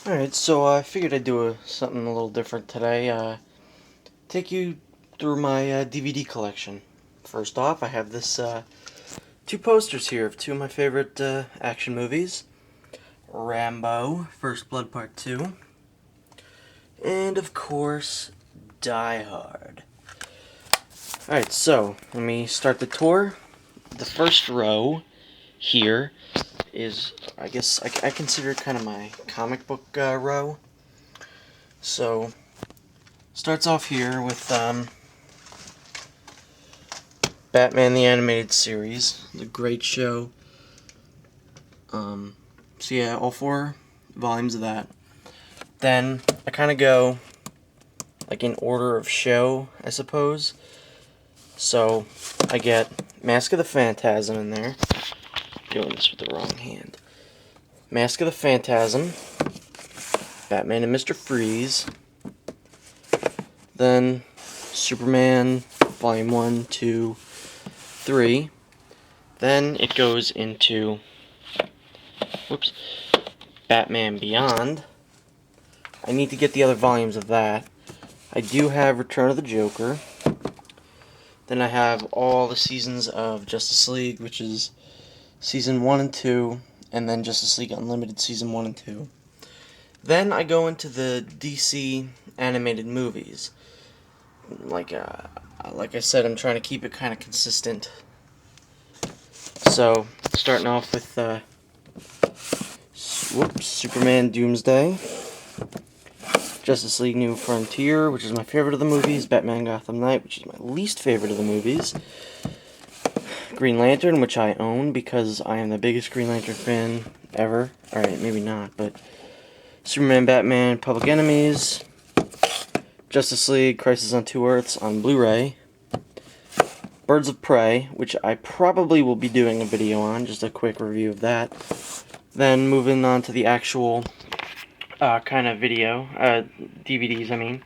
Alright, so I figured I'd do something a little different today. Take you through my DVD collection. First off, I have this two posters here of two of my favorite action movies. Rambo, First Blood Part 2. And of course, Die Hard. Alright, so let me start the tour. The first row here is, I guess, I consider it kind of my comic book row. So, starts off here with Batman the Animated Series. It's a great show. So yeah, all 4 volumes of that. Then I kind of go like in order of show, I suppose. So I get Mask of the Phantasm in there. Doing this with the wrong hand. Mask of the Phantasm, Batman and Mr. Freeze. Then Superman, Volume 1, 2, 3. Then it goes into Batman Beyond. I need to get the other volumes of that. I do have Return of the Joker. Then I have all the seasons of Justice League, which is Season 1 and 2, and then Justice League Unlimited Season 1 and 2. Then I go into the DC animated movies. Like I said, I'm trying to keep it kind of consistent. So, starting off with Superman Doomsday, Justice League New Frontier, which is my favorite of the movies, Batman Gotham Knight, which is my least favorite of the movies, Green Lantern, which I own because I am the biggest Green Lantern fan ever. Alright, maybe not, but Superman, Batman, Public Enemies, Justice League Crisis on Two Earths on Blu-ray, Birds of Prey, which I probably will be doing a video on, just a quick review of that. Then moving on to the actual kind of video, DVDs I mean.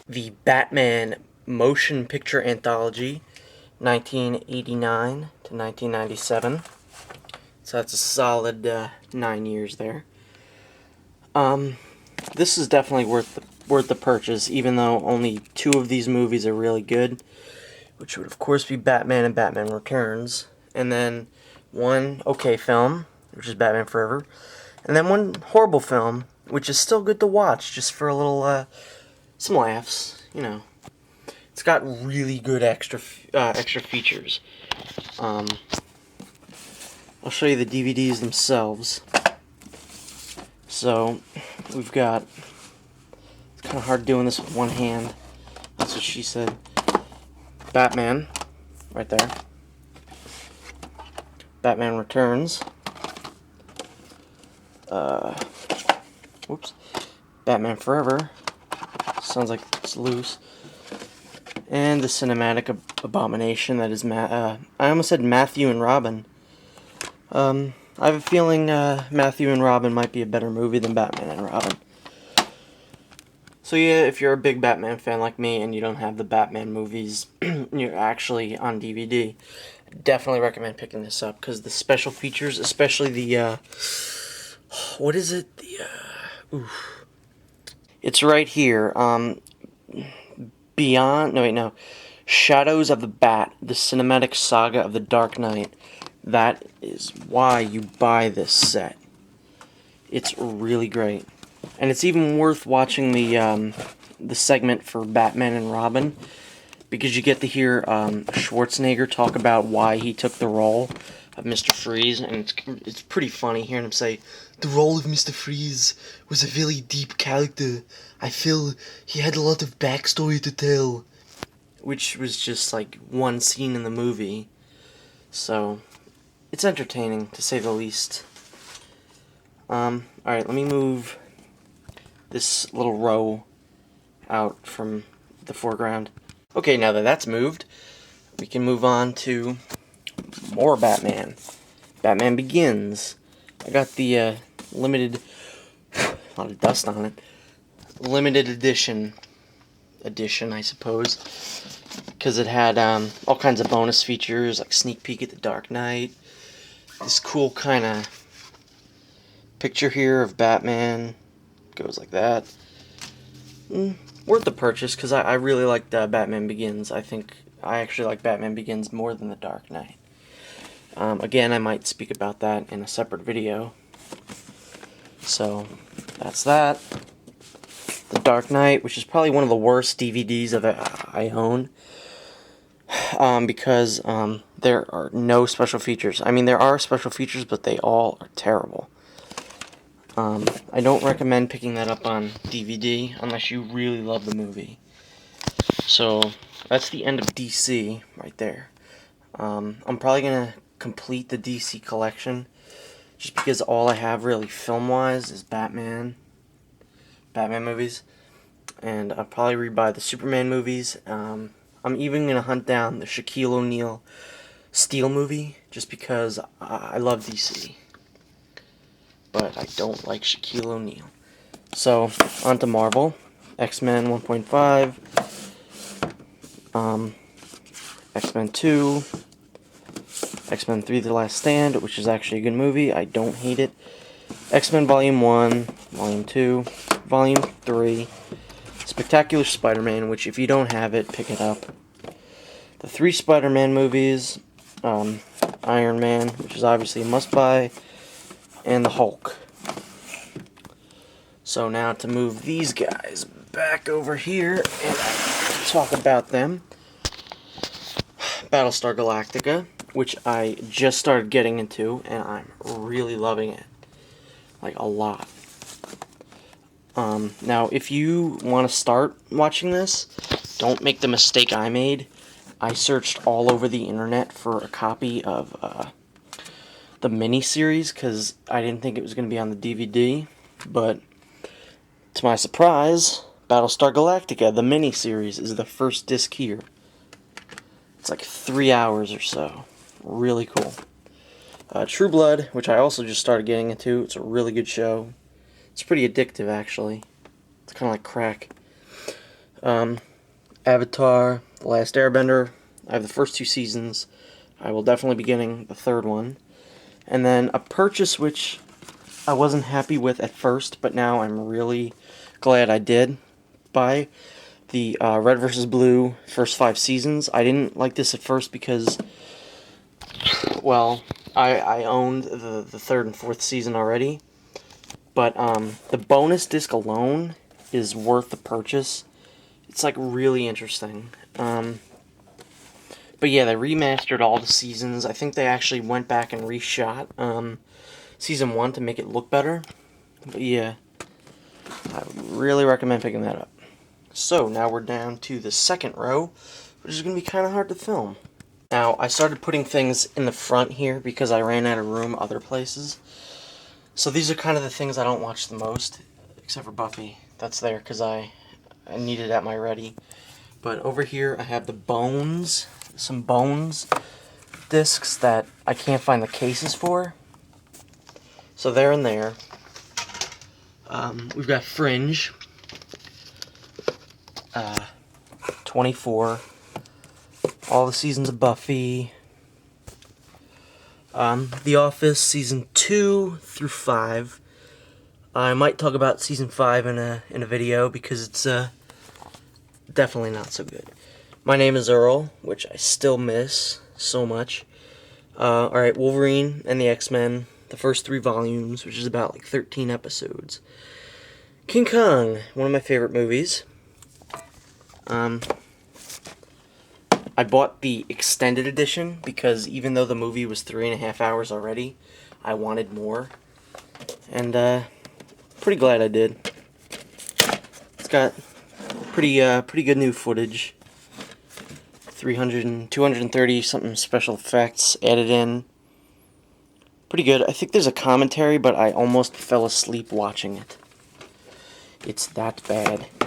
The Batman Motion Picture Anthology, 1989 to 1997. So that's a solid 9 years there. This is definitely worth the purchase, even though only 2 of these movies are really good, which would of course be Batman and Batman Returns, and then one okay film, which is Batman Forever, and then one horrible film, which is still good to watch, just for a little, some laughs, you know. It's got really good extra features. I'll show you the DVDs themselves. So, we've got, it's kind of hard doing this with one hand, that's what she said. Batman, right there. Batman Returns. Batman Forever. Sounds like it's loose. And the cinematic abomination that is I almost said Matthew and Robin. I have a feeling Matthew and Robin might be a better movie than Batman and Robin. So yeah, if you're a big Batman fan like me and you don't have the Batman movies, you're actually on DVD, I definitely recommend picking this up, because the special features, especially the, what is it? It's right here, Shadows of the Bat, the cinematic saga of the Dark Knight. That is why you buy this set. It's really great. And it's even worth watching the segment for Batman and Robin, because you get to hear Schwarzenegger talk about why he took the role of Mr. Freeze, and it's pretty funny hearing him say, "The role of Mr. Freeze was a very deep character. I feel he had a lot of backstory to tell," which was just like one scene in the movie. So it's entertaining, to say the least. Alright, let me move this little row out from the foreground. Okay, now that that's moved, we can move on to more Batman. Batman Begins. I got the limited, a lot of dust on it, limited edition, I suppose, because it had all kinds of bonus features, like sneak peek at the Dark Knight, this cool kind of picture here of Batman Goes like that. Worth the purchase, because I really liked Batman Begins. I think I actually like Batman Begins more than The Dark Knight. Again, I might speak about that in a separate video. So, that's that. The Dark Knight, which is probably one of the worst DVDs I own. Because there are no special features. I mean, there are special features, but they all are terrible. I don't recommend picking that up on DVD unless you really love the movie. So, that's the end of DC right there. I'm probably going to complete the DC collection just because all I have really film-wise is Batman movies. And I'll probably rebuy the Superman movies. I'm even going to hunt down the Shaquille O'Neal Steel movie just because I love DC. But I don't like Shaquille O'Neal. So, on to Marvel. X-Men 1.5. X-Men 2. X-Men 3 The Last Stand, which is actually a good movie. I don't hate it. X-Men Volume 1, Volume 2, Volume 3. Spectacular Spider-Man, which if you don't have it, pick it up. The 3 Spider-Man movies. Iron Man, which is obviously a must-buy. And the Hulk. So now to move these guys back over here and talk about them. Battlestar Galactica, which I just started getting into, and I'm really loving it. Like, a lot. Now, if you want to start watching this, don't make the mistake I made. I searched all over the internet for a copy of the miniseries, because I didn't think it was going to be on the DVD, but to my surprise, Battlestar Galactica, the miniseries, is the first disc here. It's like 3 hours or so. Really cool. True Blood, which I also just started getting into. It's a really good show. It's pretty addictive, actually. It's kind of like crack. Avatar, The Last Airbender. I have the first 2 seasons. I will definitely be getting the 3rd one. And then a purchase which I wasn't happy with at first, but now I'm really glad I did buy. The Red vs. Blue first 5 seasons. I didn't like this at first because, well, I owned the 3rd and 4th season already. But the bonus disc alone is worth the purchase. It's like really interesting. But yeah, they remastered all the seasons. I think they actually went back and reshot Season 1 to make it look better. But yeah, I really recommend picking that up. So, now we're down to the second row, which is going to be kind of hard to film. Now, I started putting things in the front here because I ran out of room other places. So these are kind of the things I don't watch the most, except for Buffy. That's there because I need it at my ready. But over here I have the Bones, some Bones discs that I can't find the cases for. So they're in there. We've got Fringe, 24, all the seasons of Buffy, The Office season 2 through 5. I might talk about season 5 in a video because it's definitely not so good. My Name is Earl, which I still miss so much. Alright, Wolverine and the X-Men, the first 3 volumes, which is about like 13 episodes. King Kong, one of my favorite movies. I bought the extended edition because even though the movie was 3.5 hours already, I wanted more. And pretty glad I did. It's got pretty good new footage. 230 something special effects added in. Pretty good. I think there's a commentary, but I almost fell asleep watching it. It's that bad.